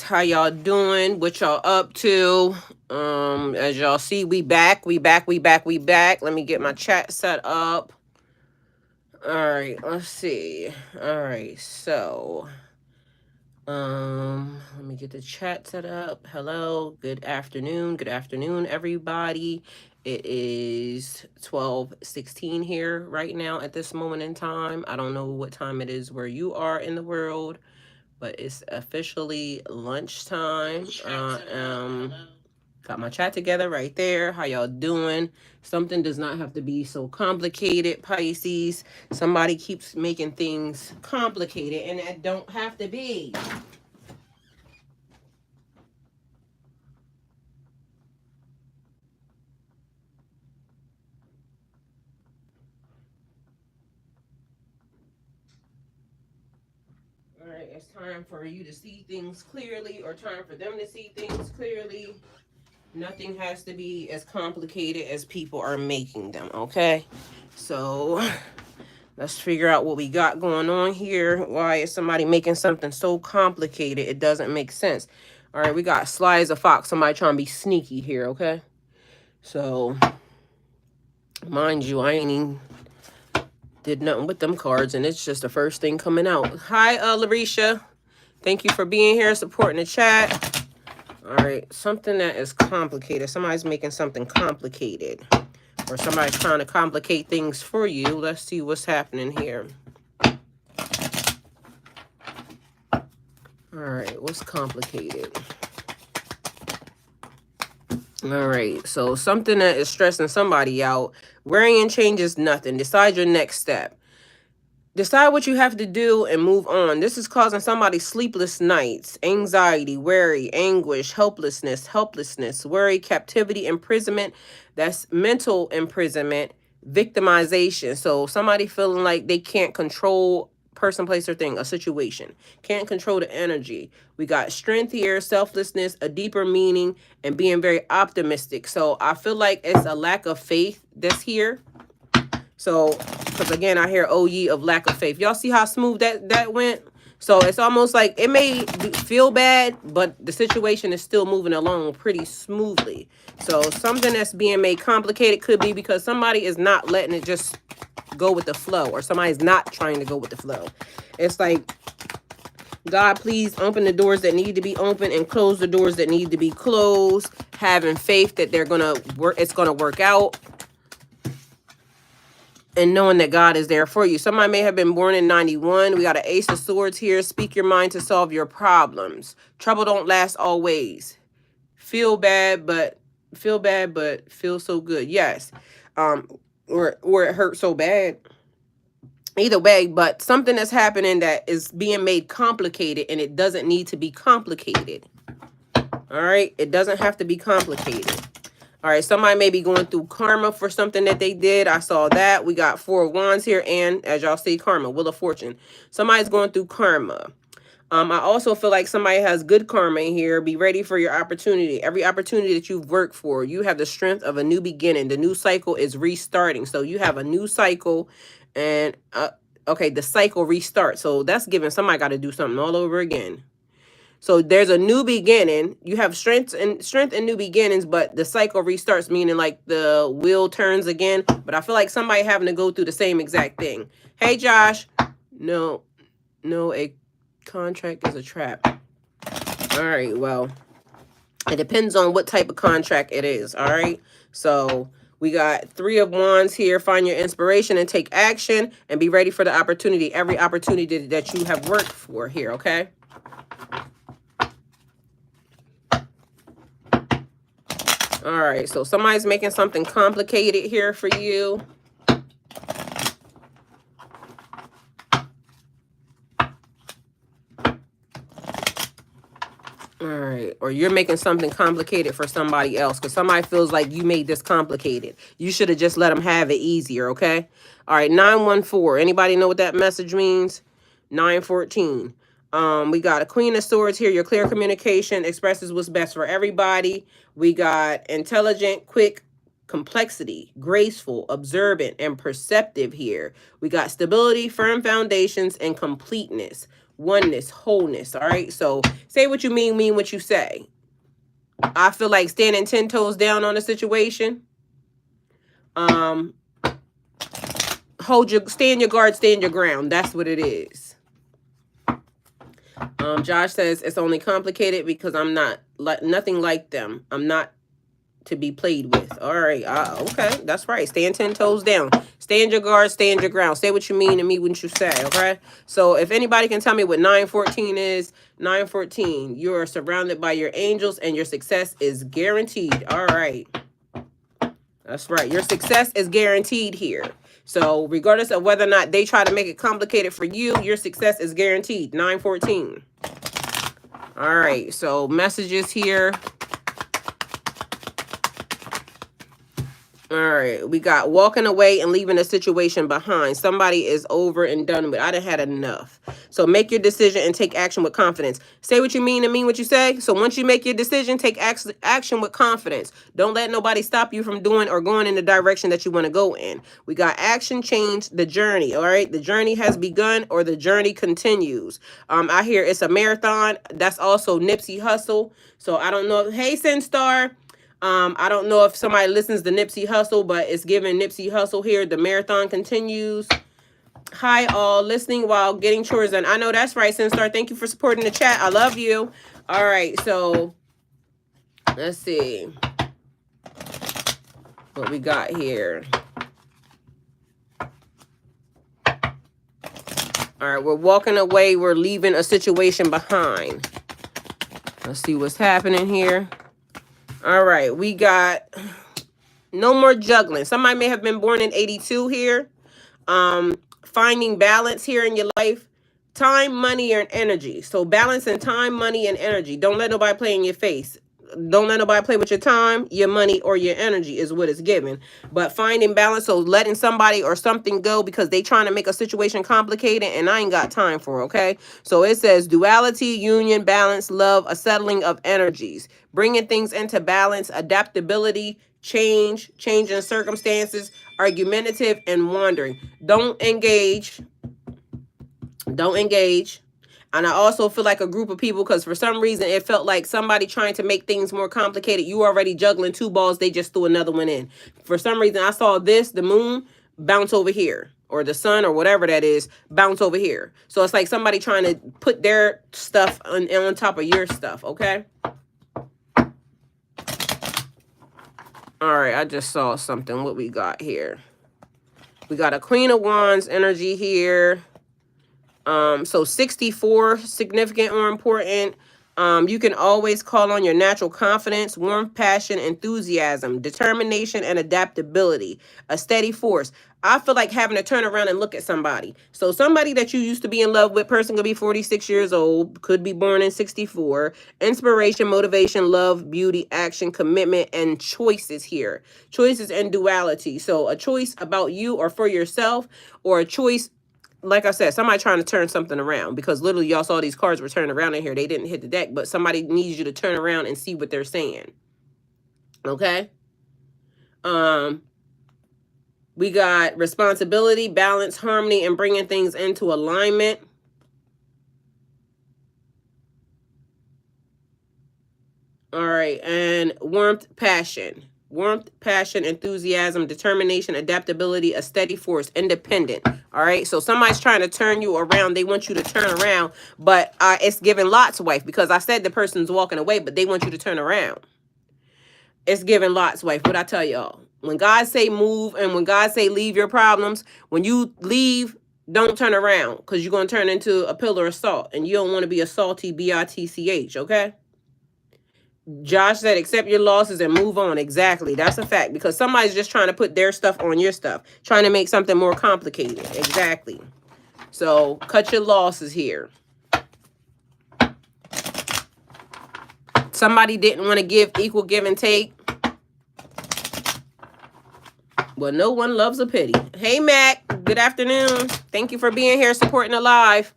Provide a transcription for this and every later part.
How y'all doing? What y'all up to? As y'all see, we back. Let me get my chat set up. All right, let's see. All right, so let me get the chat set up. Hello, good afternoon, everybody. It is 12:16 here right now at this moment in time. I don't know what time it is where you are in the world, but it's officially lunchtime. Got my chat together right there. How y'all doing? Something does not have to be so complicated, Pisces. Somebody keeps making things complicated, and that don't have to be. All right, it's time for you to see things clearly, or time for them to see things clearly. Nothing has to be as complicated as people are making them, okay? So let's figure out what we got going on here. Why is somebody making something so complicated? It doesn't make sense. All right, we got sly as a fox. Somebody trying to be sneaky here, okay? So, mind you, I ain't even did nothing with them cards, and it's just the first thing coming out. Hi, Larisha. Thank you for being here, supporting the chat. All right, something that is complicated. Somebody's making something complicated. Or somebody's trying to complicate things for you. Let's see what's happening here. All right, what's complicated? All right, so something that is stressing somebody out. Worrying changes nothing. Decide your next step. Decide what you have to do and move on. This is causing somebody sleepless nights, anxiety, worry, anguish, helplessness, worry, captivity, imprisonment. That's mental imprisonment, victimization. So somebody feeling like they can't control person, place, or thing, a situation. Can't control the energy. We got strength here, selflessness, a deeper meaning, and being very optimistic. So I feel like it's a lack of faith that's here. So, because again, I hear "oh ye of lack of faith." Y'all see how smooth that went? So it's almost like it may feel bad, but the situation is still moving along pretty smoothly. So something that's being made complicated could be because somebody is not letting it just go with the flow, or somebody's not trying to go with the flow. It's like, God, please open the doors that need to be open and close the doors that need to be closed. Having faith that they're gonna work, it's gonna work out. And knowing that God is there for you. Somebody may have been born in 91. We got an Ace of Swords here. Speak your mind to solve your problems. Trouble don't last always. Feel bad, but feel so good. Yes. Or it hurts so bad. Either way, but something that's happening that is being made complicated, and it doesn't need to be complicated. All right? It doesn't have to be complicated. All right, somebody may be going through karma for something that they did. I saw that. We got 4 of Wands here, and as y'all see, karma, Wheel of Fortune. Somebody's going through karma. I also feel like somebody has good karma in here. Be ready for your opportunity. Every opportunity that you've worked for, you have the strength of a new beginning. The new cycle is restarting. So you have a new cycle, and okay, the cycle restarts. So that's giving somebody got to do something all over again. So there's a new beginning. You have strength and new beginnings, but the cycle restarts, meaning like the wheel turns again. But I feel like somebody having to go through the same exact thing. Hey, Josh. No, a contract is a trap. All right, well, it depends on what type of contract it is. All right. So we got 3 of Wands here. Find your inspiration and take action, and be ready for the opportunity. Every opportunity that you have worked for here. Okay. All right, so somebody's making something complicated here for you. All right, or you're making something complicated for somebody else because somebody feels like you made this complicated. You should have just let them have it easier, okay? All right, 914. Anybody know what that message means? 914. We got a Queen of Swords here. Your clear communication expresses what's best for everybody. We got intelligent, quick, complexity, graceful, observant, and perceptive here. We got stability, firm foundations, and completeness. oneness, wholeness. All right. So say what you mean what you say. I feel like standing 10 toes down on a situation. Stand your guard, stand your ground. That's what it is. Josh says it's only complicated because I'm not like nothing like them. I'm not to be played with. All right. Okay. That's right. Stand 10 toes down. Stand your guard, stand your ground. Say what you mean and mean what you say. Okay. So if anybody can tell me what 914 is, 914, you are surrounded by your angels and your success is guaranteed. All right. That's right. Your success is guaranteed here. So regardless of whether or not they try to make it complicated for you, your success is guaranteed. 914. All right. So messages here. All right, we got walking away and leaving a situation behind. Somebody is over and done with. I done had enough. So make your decision and take action with confidence. Say what you mean and mean what you say. So once you make your decision, take action with confidence. Don't let nobody stop you from doing or going in the direction that you want to go in. We got action, change, the journey. All right, the journey has begun or the journey continues. I hear it's a marathon. That's also Nipsey Hussle. So I don't know. Hey, Sinstar. I don't know if somebody listens to Nipsey Hussle, but it's giving Nipsey Hussle here. The marathon continues. Hi, all. Listening while getting chores done. I know that's right, Sinstar. Thank you for supporting the chat. I love you. All right, so let's see what we got here. All right, we're walking away. We're leaving a situation behind. Let's see what's happening here. All right, we got no more juggling. Somebody may have been born in 82 here. Finding balance here in your life. Time, money, and energy. So balancing time, money, and energy. Don't let nobody play in your face. Don't let nobody play with your time, your money, or your energy is what it's given. But finding balance, so letting somebody or something go because they trying to make a situation complicated and I ain't got time for, okay? So it says duality, union, balance, love, a settling of energies. Bringing things into balance, adaptability, changing circumstances, argumentative, and wandering. Don't engage. Don't engage. And I also feel like a group of people, because for some reason it felt like somebody trying to make things more complicated. You already juggling two balls. They just threw another one in. For some reason, I saw this, the moon, bounce over here. Or the sun or whatever that is, bounce over here. So it's like somebody trying to put their stuff on top of your stuff, okay? All right, I just saw something. What we got here? We got a Queen of Wands energy here. So 64, significant or important. You can always call on your natural confidence, warmth, passion, enthusiasm, determination, and adaptability. A steady force. I feel like having to turn around and look at somebody. So somebody that you used to be in love with, person could be 46 years old, could be born in 64. Inspiration, motivation, love, beauty, action, commitment, and choices here. Choices and duality. So a choice about you or for yourself, or a choice, like I said, somebody trying to turn something around, because literally y'all saw these cards were turning around in here. They didn't hit the deck, but somebody needs you to turn around and see what they're saying. Okay? We got responsibility, balance, harmony, and bringing things into alignment. All right, and warmth, passion. Warmth, passion, enthusiasm, determination, adaptability, a steady force, independent. All right, so somebody's trying to turn you around. They want you to turn around, but it's giving Lot's wife, because I said the person's walking away, but they want you to turn around. It's giving Lot's wife. What I tell y'all, when God say move and when God say leave your problems, when you leave, don't turn around, because you're going to turn into a pillar of salt, and you don't want to be a salty bitch, okay? Josh said, accept your losses and move on. Exactly. That's a fact, because somebody's just trying to put their stuff on your stuff, trying to make something more complicated. Exactly. So cut your losses here. Somebody didn't want to give equal give and take. Well, no one loves a pity. Hey, Mac. Good afternoon. Thank you for being here, supporting the live.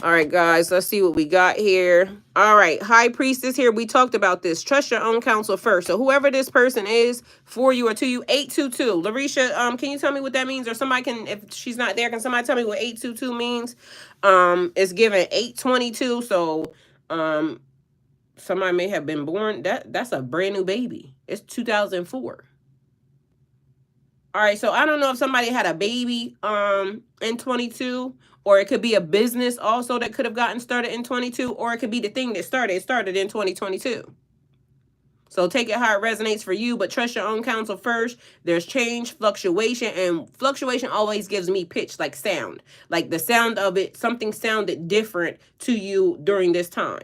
All right, guys. Let's see what we got here. All right, High Priestess here. We talked about this. Trust your own counsel first. So whoever this person is for you or to you, 822. Larisha, can you tell me what that means? Or somebody can, if she's not there, can somebody tell me what 822 means? It's given 822. So somebody may have been born. That's a brand new baby. It's 2004. All right, so I don't know if somebody had a baby in 22, or it could be a business also that could have gotten started in 22, or it could be the thing that started in 2022. So take it how it resonates for you, but trust your own counsel first. There's change, fluctuation, and fluctuation always gives me pitch, like sound. Like the sound of it, something sounded different to you during this time.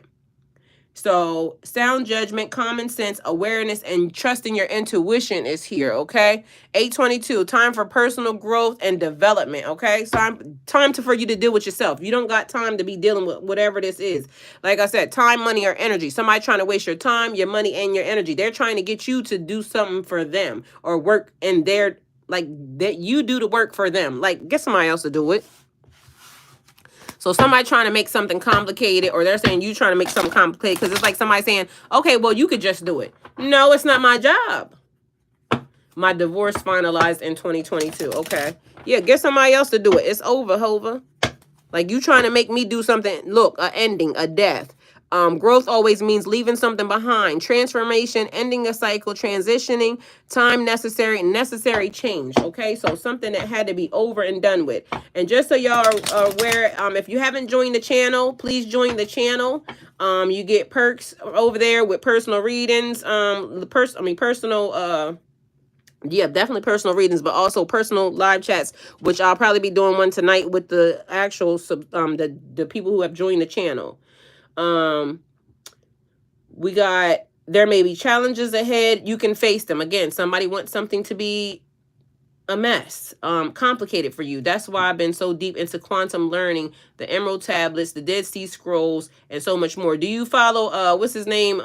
So sound judgment, common sense, awareness, and trusting your intuition is here, okay? 822, time for personal growth and development, okay? So time for you to deal with yourself. You don't got time to be dealing with whatever this is. Like I said, time, money, or energy. Somebody trying to waste your time, your money, and your energy. They're trying to get you to do something for them or work in their, like, that you do the work for them. Like, get somebody else to do it. So somebody trying to make something complicated, or they're saying you trying to make something complicated, because it's like somebody saying, okay, well, you could just do it. No, it's not my job. My divorce finalized in 2022. Okay. Yeah, get somebody else to do it. It's over, Hova. Like, you trying to make me do something. Look, a ending, a death. Growth always means leaving something behind. Transformation, ending a cycle, transitioning, time necessary change. Okay, so something that had to be over and done with. And just so y'all are aware, if you haven't joined the channel, please join the channel. You get perks over there with personal readings. Yeah, definitely personal readings, but also personal live chats, which I'll probably be doing one tonight with the actual the people who have joined the channel. We got, there may be challenges ahead. You can face them. Again, somebody wants something to be a mess, complicated for you. That's why I've been so deep into quantum learning, the Emerald Tablets, the Dead Sea Scrolls, and so much more. Do you follow, what's his name?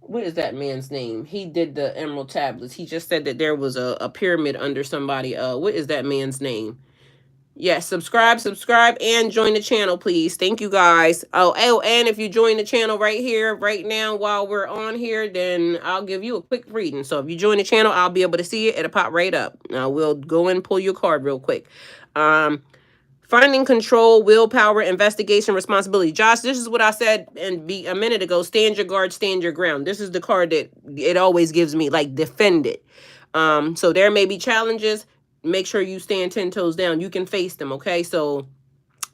What is that man's name? He did the Emerald Tablets. He just said that there was a pyramid under somebody. What is that man's name? Yes, subscribe, and join the channel, please. Thank you, guys. Oh, and if you join the channel right here, right now, while we're on here, then I'll give you a quick reading. So if you join the channel, I'll be able to see it. It'll pop right up. Now, we'll go and pull your card real quick. Finding control, willpower, investigation, responsibility. Josh, this is what I said a minute ago. Stand your guard, stand your ground. This is the card that it always gives me, like, defend it. So there may be challenges. Make sure you stand 10 toes down. You can face them, okay? So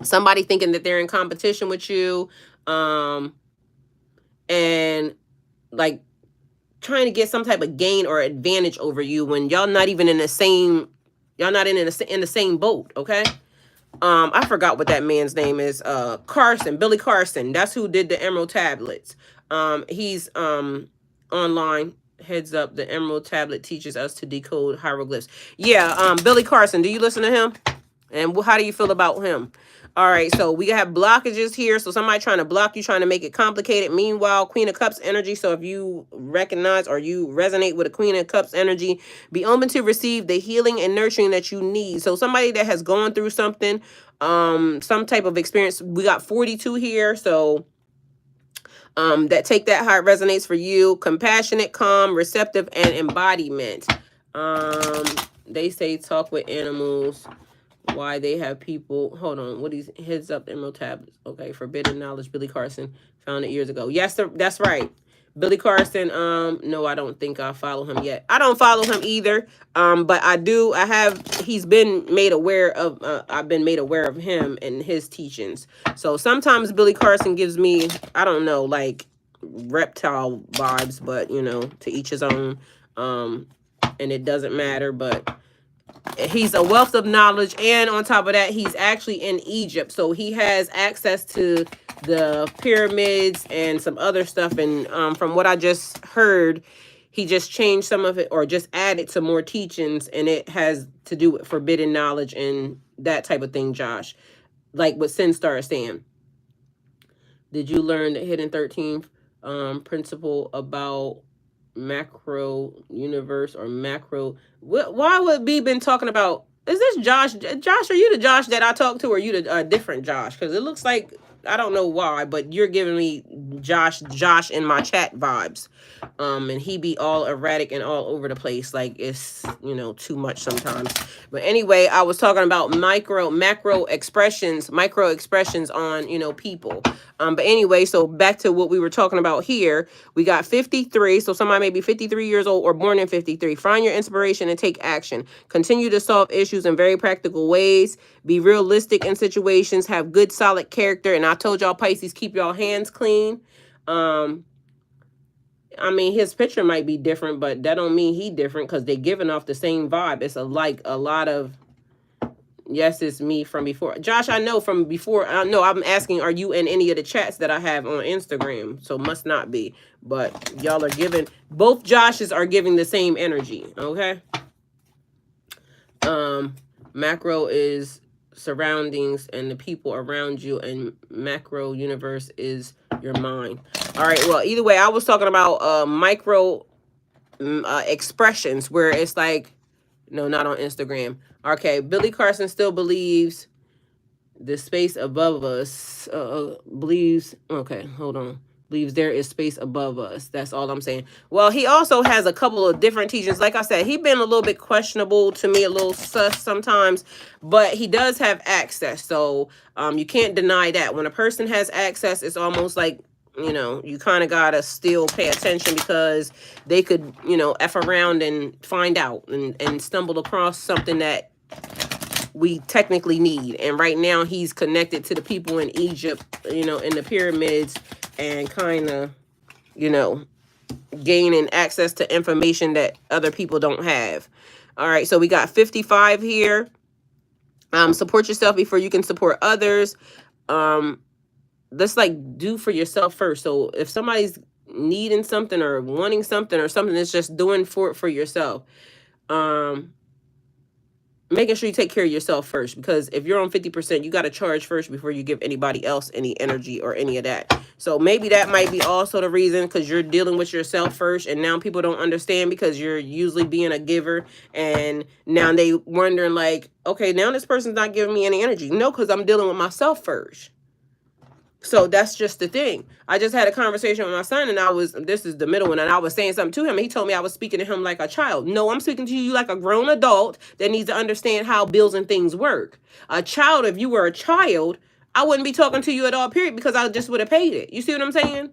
somebody thinking that they're in competition with you, and like trying to get some type of gain or advantage over you when y'all not even in the same, y'all not in the same boat, okay? I forgot what that man's name is. Billy Carson. That's who did the Emerald Tablets. He's online. Heads up, the Emerald Tablet teaches us to decode hieroglyphs. Yeah, Billy Carson. Do you listen to him? And how do you feel about him? All right, so we have blockages here. So somebody trying to block you, trying to make it complicated. Meanwhile, Queen of Cups energy. So if you recognize or you resonate with a Queen of Cups energy, be open to receive the healing and nurturing that you need. So somebody that has gone through something, some type of experience. We got 42 here, so that take that how it resonates for you. Compassionate, calm, receptive, and embodiment. They say talk with animals. Why they have people, hold on, what is heads up, Emerald Tablets. Okay, forbidden knowledge. Billy Carson found it years ago. Yes, sir, that's right. Billy Carson, no, I don't think I follow him yet. I don't follow him either. But he's been made aware of, I've been made aware of him and his teachings. So sometimes Billy Carson gives me, I don't know, like reptile vibes, but you know, to each his own. And it doesn't matter, but he's a wealth of knowledge, and on top of that, he's actually in Egypt, so he has access to the pyramids and some other stuff. And from what I just heard, he just changed some of it or just added some more teachings, and it has to do with forbidden knowledge and that type of thing. Josh, like what Sin Star is saying. Did you learn the hidden 13th principle about macro universe or macro? Why would we been talking about? Is this Josh? Josh, are you the Josh that I talked to, or are you the different Josh? Because it looks like I don't know why, but you're giving me Josh in my chat vibes. And he be all erratic and all over the place. Like it's, you know, too much sometimes. But anyway, I was talking about macro expressions, micro expressions on, you know, people. But anyway, so back to what we were talking about here. We got 53. So somebody may be 53 years old or born in 53. Find your inspiration and take action. Continue to solve issues in very practical ways. Be realistic in situations. Have good, solid character. And I told y'all, Pisces, keep y'all hands clean. I mean, his picture might be different, but that don't mean he different because they giving off the same vibe. It's a lot of, yes, it's me from before. Josh, I know from before. I know I'm asking, are you in any of the chats that I have on Instagram? So must not be. But y'all are giving, both Joshes are giving the same energy, okay? Macro is surroundings and the people around you, and macro universe is your mind. All right, well, either way, I was talking about micro expressions where it's like, no, not on Instagram. Okay, Billy Carson still believes the space above us, believes, okay, hold on, believes there is space above us. That's all I'm saying. Well, he also has a couple of different teachings. Like I said, he been a little bit questionable to me, a little sus sometimes, but he does have access. So you can't deny that. When a person has access, it's almost like, you know, you kind of got to still pay attention because they could, you know, F around and find out and stumble across something that we technically need. And right now he's connected to the people in Egypt, you know, in the pyramids, and kind of, you know, gaining access to information that other people don't have. All right, so we got 55 here. Support yourself before you can support others. Let's like do for yourself first. So if somebody's needing something or wanting something or something, that's just doing for yourself. Making sure you take care of yourself first, because if you're on 50%, you got to charge first before you give anybody else any energy or any of that. So maybe that might be also the reason, because you're dealing with yourself first, and now people don't understand because you're usually being a giver, and now they wondering like, okay, now this person's not giving me any energy. No, because I'm dealing with myself first. So that's just the thing. I just had a conversation with my son, and this is the middle one, and I was saying something to him, and he told me I was speaking to him like a child. No, I'm speaking to you like a grown adult that needs to understand how bills and things work. A child, if you were a child, I wouldn't be talking to you at all, period, because I just would have paid it. You see what I'm saying?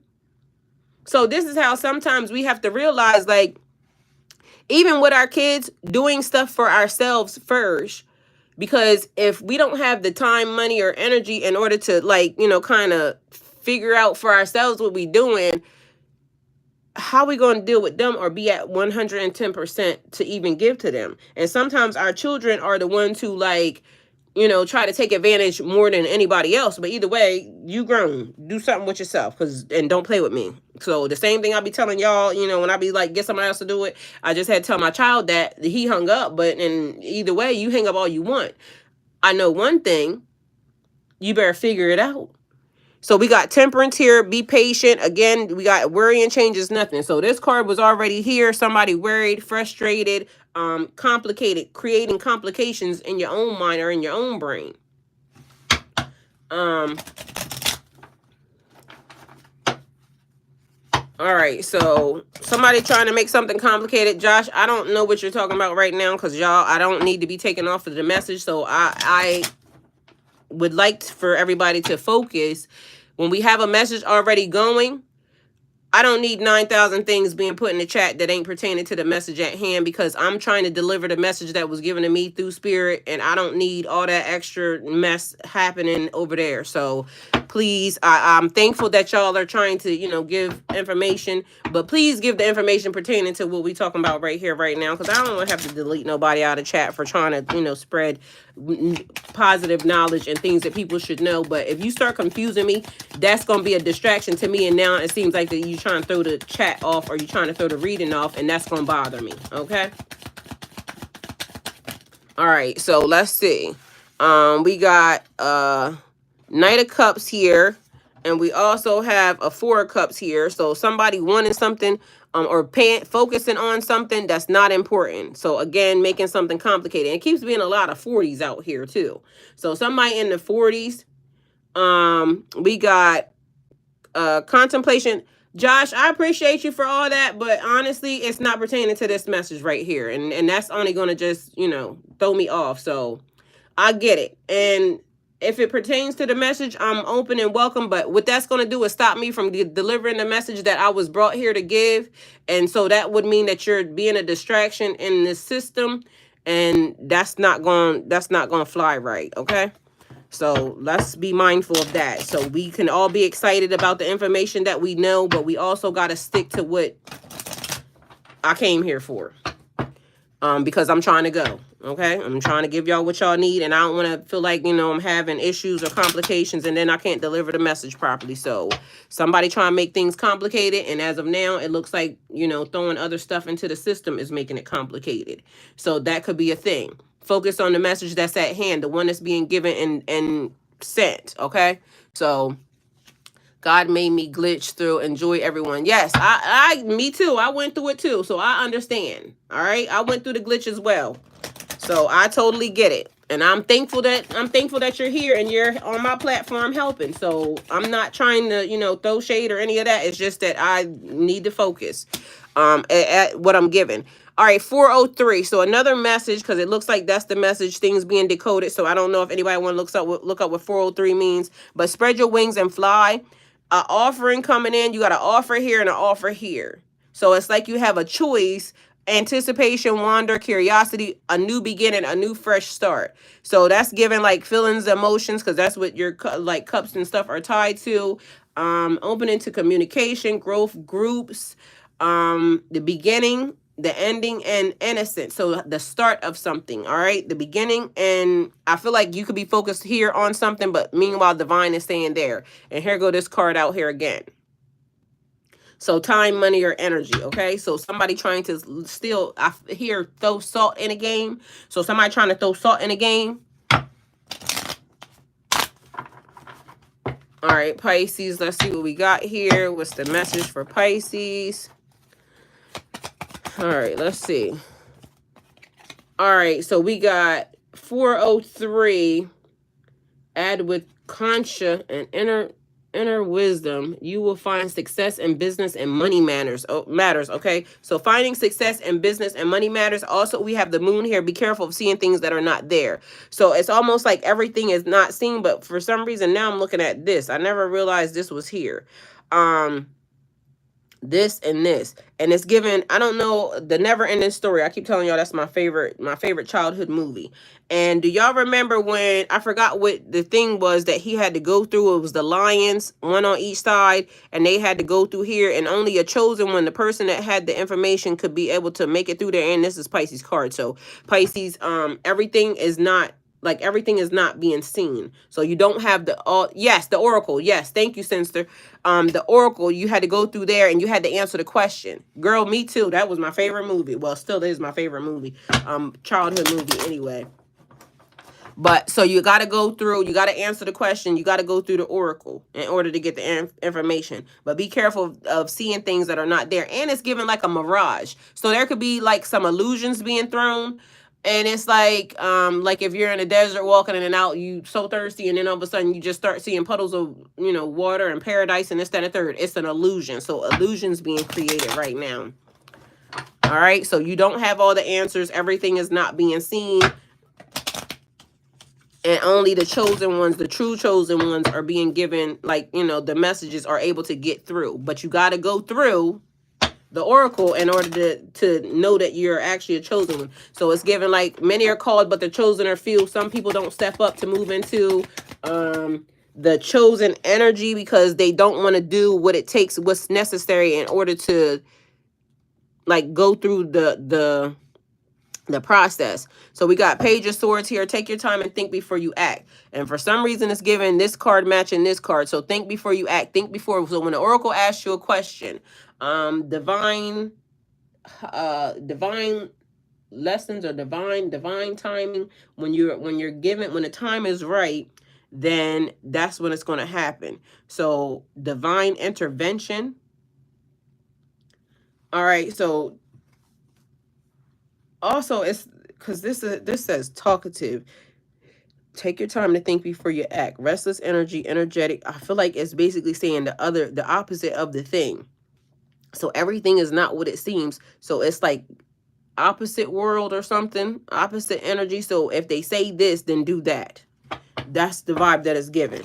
So this is how sometimes we have to realize, like, even with our kids, doing stuff for ourselves first. Because if we don't have the time, money, or energy in order to, like, you know, kind of figure out for ourselves what we doing, how we going to deal with them or be at 110% to even give to them? And sometimes our children are the ones who, like, you know, try to take advantage more than anybody else. But either way, you grown. Do something with yourself, and don't play with me. So the same thing I be telling y'all, you know, when I be like, get somebody else to do it. I just had to tell my child that he hung up. But in either way, you hang up all you want. I know one thing. You better figure it out. So we got temperance here. Be patient. Again, we got worry and changes nothing. So this card was already here. Somebody worried, frustrated, complicated, creating complications in your own mind or in your own brain. All right, so somebody trying to make something complicated. Josh, I don't know what you're talking about right now, because y'all, I don't need to be taken off of the message. So I would like for everybody to focus. When we have a message already going, I don't need 9,000 things being put in the chat that ain't pertaining to the message at hand, because I'm trying to deliver the message that was given to me through spirit, and I don't need all that extra mess happening over there. So please, I'm thankful that y'all are trying to, you know, give information, but please give the information pertaining to what we talking about right here, right now, because I don't want to have to delete nobody out of chat for trying to, you know, spread positive knowledge and things that people should know. But if you start confusing me, that's going to be a distraction to me, and now it seems like that you trying to throw the chat off, or you trying to throw the reading off, and that's going to bother me. Okay. All right. So let's see. We got Knight of Cups here, and we also have a Four of Cups here. So somebody wanting something, or focusing on something that's not important. So again, making something complicated. It keeps being a lot of 40s out here too. So somebody in the 40s, We got contemplation. Josh, I appreciate you for all that, but honestly, it's not pertaining to this message right here. And that's only going to just, throw me off. So I get it. And if it pertains to the message, I'm open and welcome. But what that's going to do is stop me from delivering the message that I was brought here to give. And so that would mean that you're being a distraction in this system. And that's not going to fly right. Okay. So let's be mindful of that. So we can all be excited about the information that we know, but we also got to stick to what I came here for. Because I'm trying to go. Okay. I'm trying to give y'all what y'all need. And I don't want to feel like, I'm having issues or complications and then I can't deliver the message properly. So somebody trying to make things complicated. And as of now, it looks like, throwing other stuff into the system is making it complicated. So that could be a thing. Focus on the message that's at hand, the one that's being given and sent. Okay. So God made me glitch through, enjoy everyone. Yes, me too. I went through it too. So I understand. All right. I went through the glitch as well. So I totally get it. And I'm thankful that you're here and you're on my platform helping. So I'm not trying to, throw shade or any of that. It's just that I need to focus at what I'm giving. All right, 403. So another message, because it looks like that's the message, things being decoded. So I don't know if anybody want to look up what 403 means. But spread your wings and fly. An offering coming in. You got an offer here and an offer here. So it's like you have a choice. Anticipation, wonder, curiosity, a new beginning, a new fresh start. So that's giving like feelings, emotions, because that's what your like cups and stuff are tied to. Opening to communication, growth, groups, the beginning, the ending, and innocence. So the start of something. All right, the beginning, and I feel like you could be focused here on something, but meanwhile, divine is staying there. And here go this card out here again. So time, money, or energy, okay? So somebody trying to still, I hear throw salt in a game. So somebody trying to throw salt in a game. All right, Pisces, let's see what we got here. What's the message for Pisces? All right, let's see. All right, so we got 403. Add with conscia and inner wisdom, you will find success in business and money matters. Okay, so finding success in business and money matters. Also, we have the moon here. Be careful of seeing things that are not there. So it's almost like everything is not seen, but for some reason now I'm looking at this. I never realized this was here. This and this, and it's given, I don't know, the never ending story. I keep telling y'all that's my favorite childhood movie. And do y'all remember when, I forgot what the thing was that he had to go through? It was the lions, one on each side, and they had to go through here, and only a chosen one, the person that had the information, could be able to make it through there. And this is Pisces card. So Pisces, everything is not being seen. So you don't have the oracle. Yes, thank you, Sinister. The oracle, you had to go through there and you had to answer the question. Girl, me too. That was my favorite movie. Well, still is my favorite movie. Childhood movie anyway. But so you got to go through, you got to answer the question, you got to go through the oracle in order to get the information. But be careful of seeing things that are not there. And it's given like a mirage. So there could be like some illusions being thrown. And it's like if you're in a desert walking in and out, you so thirsty, and then all of a sudden you just start seeing puddles of, water and paradise and this, that, and the third. It's an illusion. So illusions being created right now. All right. So you don't have all the answers. Everything is not being seen. And only the chosen ones, the true chosen ones, are being given, like, the messages are able to get through. But you got to go through the oracle in order to know that you're actually a chosen one. So it's given like many are called, but the chosen are few. Some people don't step up to move into the chosen energy because they don't want to do what it takes, what's necessary in order to like go through the process. So we got Page of Swords here. Take your time and think before you act. And for some reason, it's given this card matching this card. So think before you act. Think before. So when the oracle asks you a question, divine lessons or divine timing. When you're given, when the time is right, then that's when it's going to happen. So divine intervention. All right. So also, it's because this says talkative. Take your time to think before you act. Restless energy, energetic. I feel like it's basically saying the opposite of the thing. So everything is not what it seems. So it's like opposite world or something, opposite energy. So if they say this, then do that. That's the vibe that is given.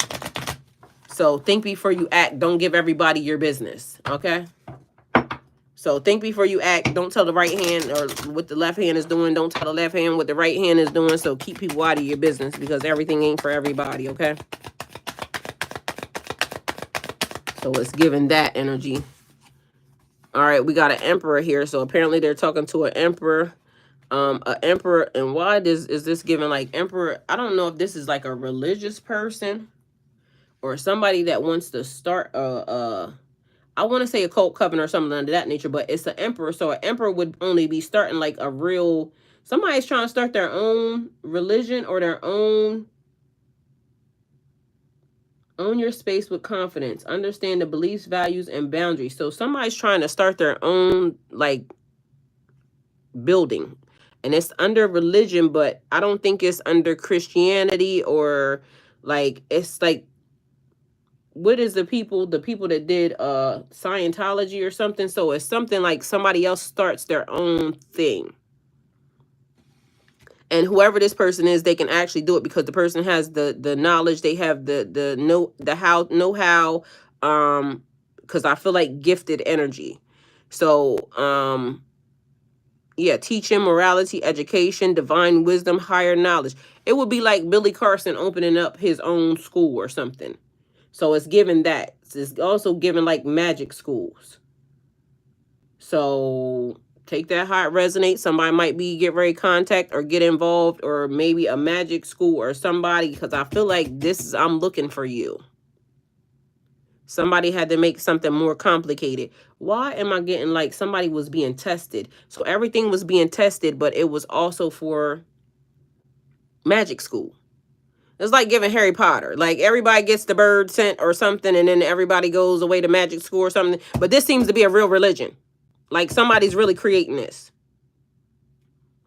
So think before you act. Don't give everybody your business. Okay? So think before you act. Don't tell the right hand or what the left hand is doing. Don't tell the left hand what the right hand is doing. So keep people out of your business because everything ain't for everybody. Okay? So it's giving that energy. All right, we got an emperor here. So apparently they're talking to an emperor. An emperor. And why is this giving like emperor? I don't know if this is like a religious person or somebody that wants to start I want to say a cult coven or something of that nature, but it's an emperor. So an emperor would only be starting like a real, somebody's trying to start their own religion or their own. Own your space with confidence. Understand the beliefs, values, and boundaries. So somebody's trying to start their own like building. And it's under religion, but I don't think it's under Christianity or like it's like what is the people that did Scientology or something. So it's something like somebody else starts their own thing. And whoever this person is, they can actually do it because the person has the knowledge, they have the know-how, because I feel like gifted energy. So yeah, teaching, morality, education, divine wisdom, higher knowledge. It would be like Billy Carson opening up his own school or something. So it's given that. It's also given like magic schools. So take that how it resonates. Somebody might be get ready to contact or get involved, or maybe a magic school or somebody, because I feel like this is, I'm looking for you. Somebody had to make something more complicated. Why am I getting like somebody was being tested? So everything was being tested, but it was also for magic school. It's like giving Harry Potter. Like everybody gets the bird scent or something, and then everybody goes away to magic school or something. But this seems to be a real religion. Like somebody's really creating this.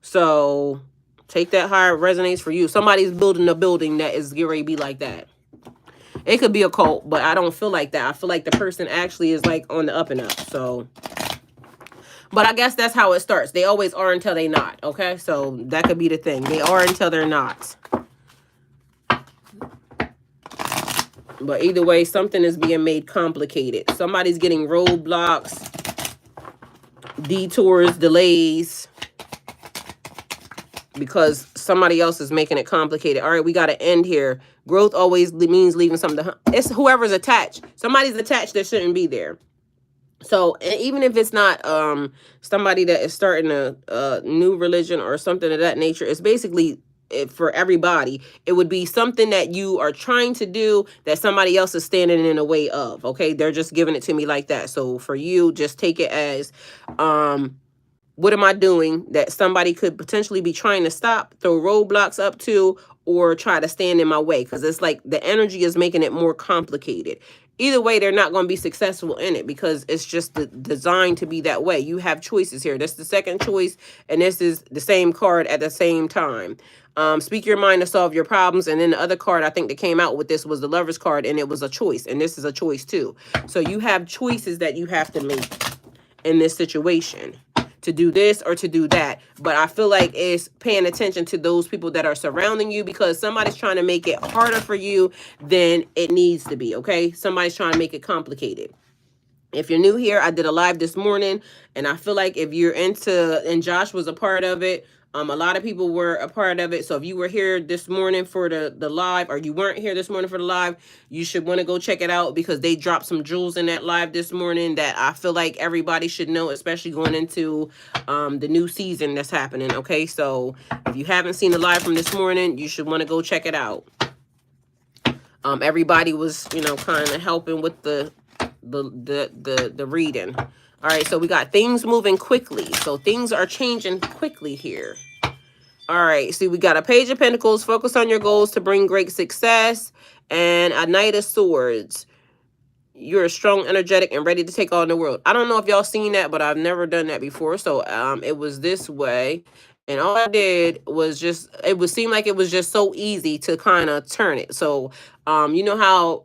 So take that how it resonates for you. Somebody's building a building that is getting ready to be like that. It could be a cult, but I don't feel like that. I feel like the person actually is like on the up and up. So, but I guess that's how it starts. They always are until they not. Okay, so that could be the thing. They are until they're not. But either way, something is being made complicated. Somebody's getting roadblocks, detours, delays, because somebody else is making it complicated. All right, we got to end here. Growth always means leaving something. It's whoever's attached. Somebody's attached that shouldn't be there. So even if it's not somebody that is starting a new religion or something of that nature, it's basically for everybody. It would be something that you are trying to do that somebody else is standing in the way of. Okay, they're just giving it to me like that. So for you, just take it as what am I doing that somebody could potentially be trying to stop, throw roadblocks up to, or try to stand in my way? Because it's like the energy is making it more complicated. Either way, they're not going to be successful in it because it's just designed to be that way. You have choices here. This is the second choice, and this is the same card at the same time. Speak your mind to solve your problems. And then the other card I think that came out with this was the Lover's card, and it was a choice. And this is a choice too. So you have choices that you have to make in this situation, to do this or to do that. But I feel like it's paying attention to those people that are surrounding you, because somebody's trying to make it harder for you than it needs to be. Okay, somebody's trying to make it complicated. If you're new here, I did a live this morning, and I feel like if you're into, and Josh was a part of it, a lot of people were a part of it. So if you were here this morning for the live, or you weren't here this morning for the live, you should want to go check it out, because they dropped some jewels in that live this morning that I feel like everybody should know, especially going into the new season that's happening. Okay, so if you haven't seen the live from this morning, you should want to go check it out. Everybody was, kind of helping with the reading. All right, so we got things moving quickly. So things are changing quickly here. All right, see, we got a Page of Pentacles. Focus on your goals to bring great success. And a Knight of Swords. You're strong, energetic, and ready to take on the world. I don't know if y'all seen that, but I've never done that before. So it was this way. And all I did was just, it would seem like it was just so easy to kind of turn it. So, you know how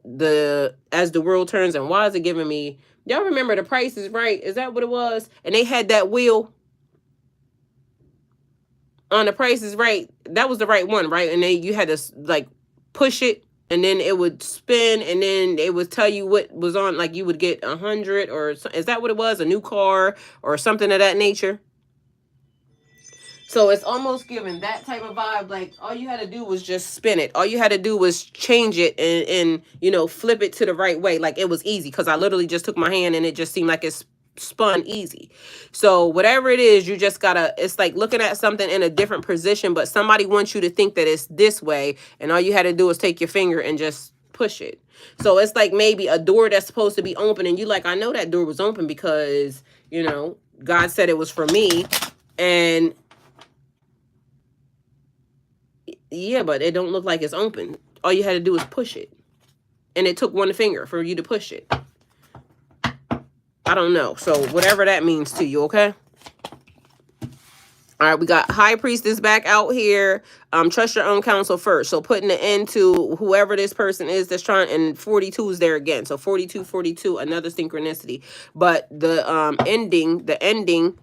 as the world turns, and why is it giving me, y'all remember The Price is Right? Is that what it was? And they had that wheel on The Price is Right. That was the right one, right? And then you had to like push it, and then it would spin, and then it would tell you what was on, like you would get 100, or is that what it was? A new car or something of that nature? So it's almost giving that type of vibe. Like all you had to do was just spin it. All you had to do was change it and flip it to the right way. Like it was easy because I literally just took my hand and it just seemed like it's spun easy. So whatever it is, you just gotta, it's like looking at something in a different position, but somebody wants you to think that it's this way. And all you had to do is take your finger and just push it. So it's like maybe a door that's supposed to be open and you like, I know that door was open because, God said it was for me. And yeah, but it don't look like it's open. All you had to do was push it. And it took one finger for you to push it. I don't know. So whatever that means to you, okay? All right, we got High Priestess back out here. Trust your own counsel first. So putting the end to whoever this person is that's trying, and 42 is there again. So 42, 42, another synchronicity. But the ending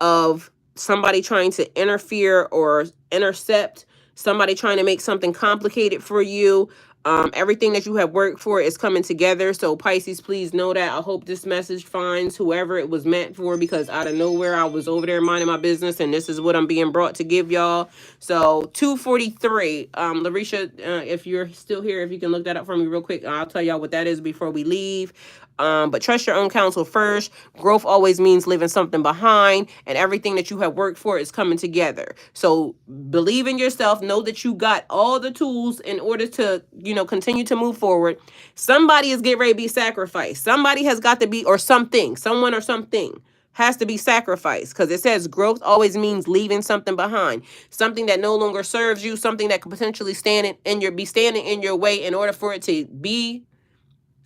of somebody trying to interfere or intercept, somebody trying to make something complicated for you. Everything that you have worked for is coming together. So Pisces, please know that. I hope this message finds whoever it was meant for, because out of nowhere, I was over there minding my business, and this is what I'm being brought to give y'all. So 243, Larisha, if you're still here, if you can look that up for me real quick, I'll tell y'all what that is before we leave. But trust your own counsel first. Growth always means leaving something behind, and everything that you have worked for is coming together. So believe in yourself. Know that you got all the tools in order to, continue to move forward. Somebody is getting ready to be sacrificed. Somebody has got to be, or something, someone or something has to be sacrificed, because it says growth always means leaving something behind, something that no longer serves you, something that could potentially be standing in your way in order for it to be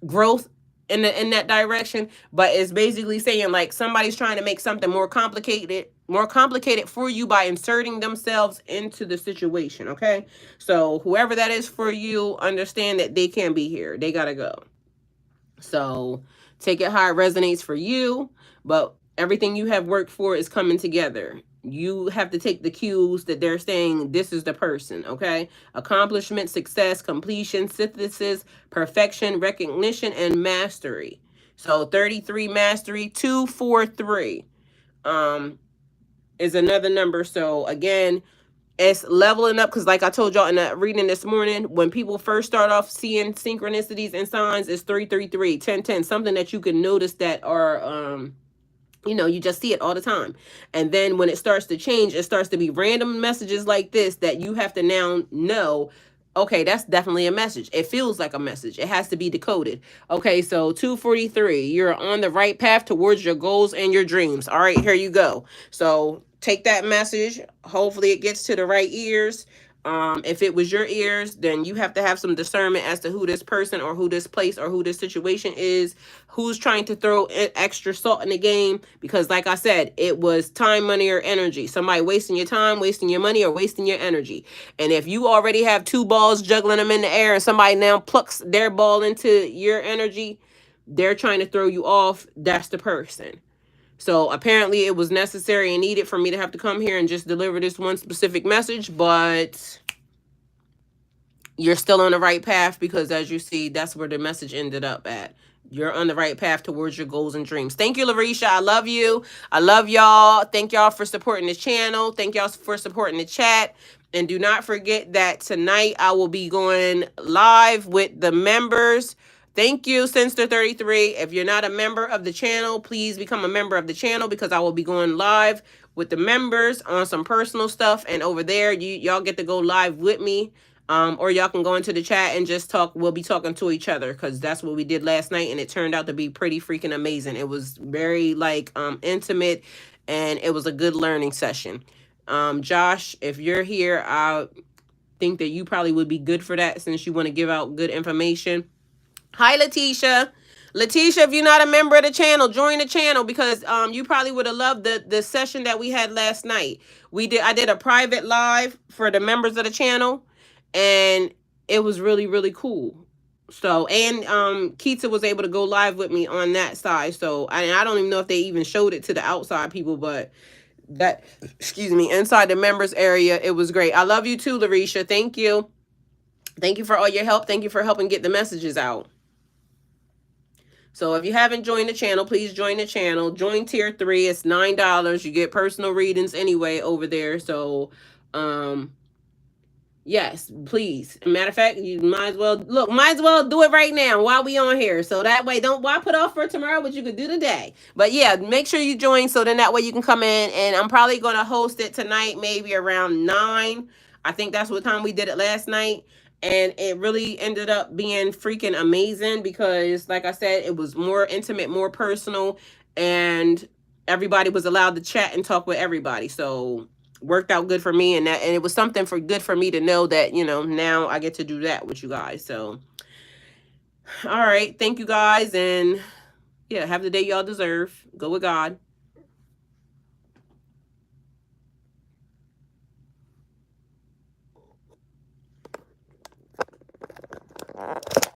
growth in that direction. But it's basically saying like somebody's trying to make something more complicated for you by inserting themselves into the situation. Okay, so whoever that is for you, understand that they can't be here, they gotta go. So take it how it resonates for you, but everything you have worked for is coming together. You have to take the cues that they're saying, this is the person, okay? Accomplishment, success, completion, synthesis, perfection, recognition, and mastery. So 33 mastery, 243 is another number. So again, it's leveling up, because like I told y'all in that reading this morning, when people first start off seeing synchronicities and signs, it's 333, 1010, something that you can notice that are you just see it all the time. And then when it starts to change, it starts to be random messages like this that you have to now know, okay, that's definitely a message. It feels like a message. It has to be decoded. Okay, so 243, you're on the right path towards your goals and your dreams. All right, here you go. So take that message. Hopefully it gets to the right ears. If it was your ears, then you have to have some discernment as to who this person or who this place or who this situation is, who's trying to throw extra salt in the game. Because like I said, it was time, money, or energy. Somebody wasting your time, wasting your money, or wasting your energy. And if you already have two balls, juggling them in the air, and somebody now plucks their ball into your energy, they're trying to throw you off. That's the person. So apparently it was necessary and needed for me to have to come here and just deliver this one specific message, but you're still on the right path, because as you see, that's where the message ended up at. You're on the right path towards your goals and dreams. Thank you, Larisha. I love you. I love y'all. Thank y'all for supporting the channel. Thank y'all for supporting the chat. And do not forget that tonight I will be going live with the members. Thank you, Sinister33. If you're not a member of the channel, please become a member of the channel, because I will be going live with the members on some personal stuff. And over there, y'all get to go live with me. Or y'all can go into the chat and just talk. We'll be talking to each other, because that's what we did last night, and it turned out to be pretty freaking amazing. It was very intimate, and it was a good learning session. Josh, if you're here, I think that you probably would be good for that, since you want to give out good information. Hi, Letitia. Letitia, if you're not a member of the channel, join the channel because you probably would have loved the session that we had last night. I did a private live for the members of the channel, and it was really, really cool. So, and Keita was able to go live with me on that side. So, I don't even know if they even showed it to the outside people, but that, excuse me, inside the members area, it was great. I love you too, Larisha. Thank you. Thank you for all your help. Thank you for helping get the messages out. So if you haven't joined the channel, please join the channel. Join tier 3. It's $9. You get personal readings anyway over there. So yes, please. Matter of fact, you might as well do it right now while we on here. So that way, why put off for tomorrow what you could do today. But yeah, make sure you join so then that way you can come in, and I'm probably gonna host it tonight, maybe around 9. I think that's what time we did it last night. And it really ended up being freaking amazing because, like I said, it was more intimate, more personal, and everybody was allowed to chat and talk with everybody. So worked out good for me, and it was something good for me to know that, now I get to do that with you guys. So all right, thank you guys, and yeah, have the day y'all deserve. Go with God.